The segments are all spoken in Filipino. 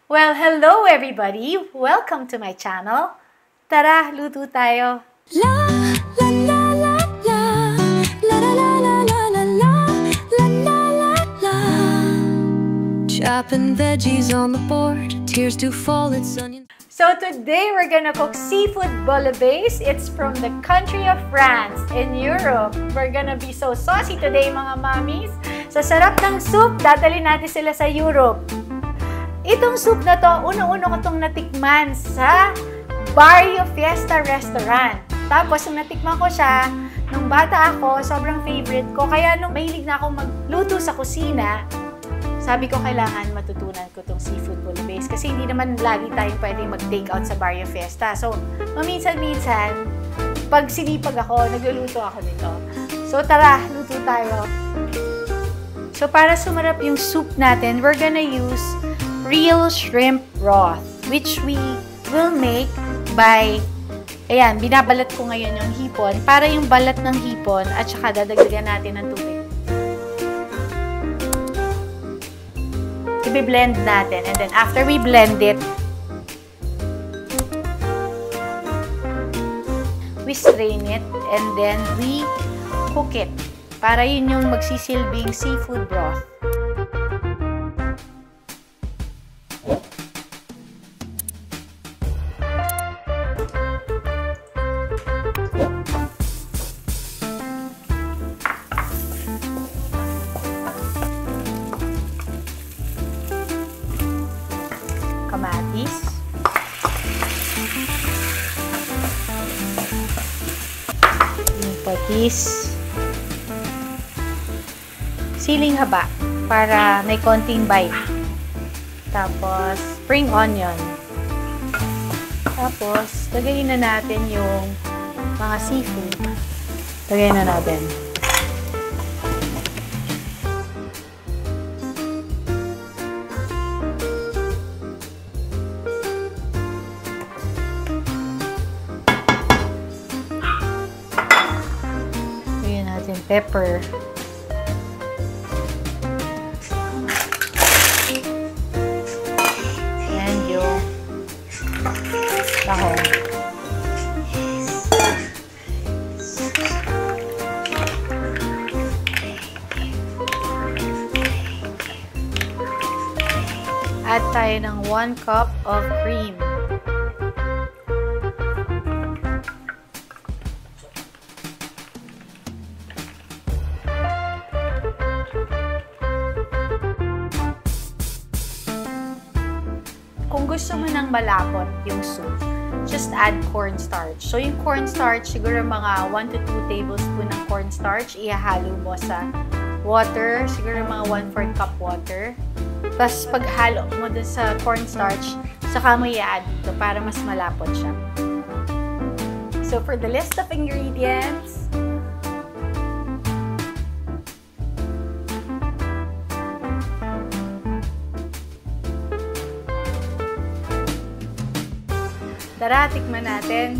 Well, hello everybody! Welcome to my channel. Tara, luto tayo. La la la la la la la la la la la la la la la. Chopping veggies on the board, tears do fall, it's onion. So today we're gonna cook seafood bouillabaisse. It's from the country of France in Europe. We're gonna be so saucy today, mga mommies. Sa sarap ng soup, dadalhin natin sila sa Europe. Itong soup na to, una-una ko itong natikman sa Barrio Fiesta Restaurant. Tapos, nung natikman ko siya, nung bata ako, sobrang favorite ko. Kaya nung mahilig na akong magluto sa kusina, sabi ko kailangan matutunan ko itong seafood bouillabaisse. Kasi hindi naman lagi tayong pwedeng mag-take out sa Barrio Fiesta. So, maminsan-minsan, pag sinipag ako, nagluluto ako nito. So, tara, luto tayo. So, para sumarap yung soup natin, we're gonna use real shrimp broth, which we will make by, ayan, binabalat ko ngayon yung hipon, para yung balat ng hipon, at saka dadagdagan natin ng tubig. I-blend natin, and then after we blend it, we strain it, and then we cook it, para yun yung magsisilbing seafood broth. Kamatis, yung patis, siling haba para may konting bite, tapos spring onion, tapos lagayin na natin yung mga seafood. Lagayin na natin. Pepper. And yung tahong. Add tayo ng 1 cup of cream. Kung gusto mo nang malapot yung soup, just add cornstarch. So, yung cornstarch, siguro mga 1 to 2 tablespoon ng cornstarch, ihahalo mo sa water, siguro mga 1/4 cup water. Tapos, paghalo mo dun sa cornstarch, saka mo i-add ito para mas malapot siya. So, for the list of ingredients, tara, tikman natin.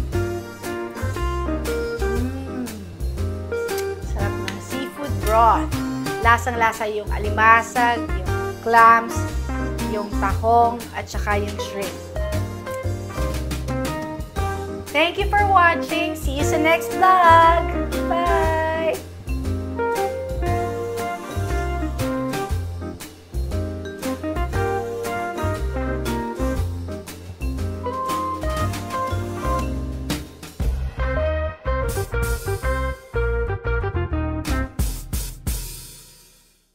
Sarap ng seafood broth. Lasang-lasa yung alimasag, yung clams, yung tahong, at saka yung shrimp. Thank you for watching. See you sa next vlog. Bye!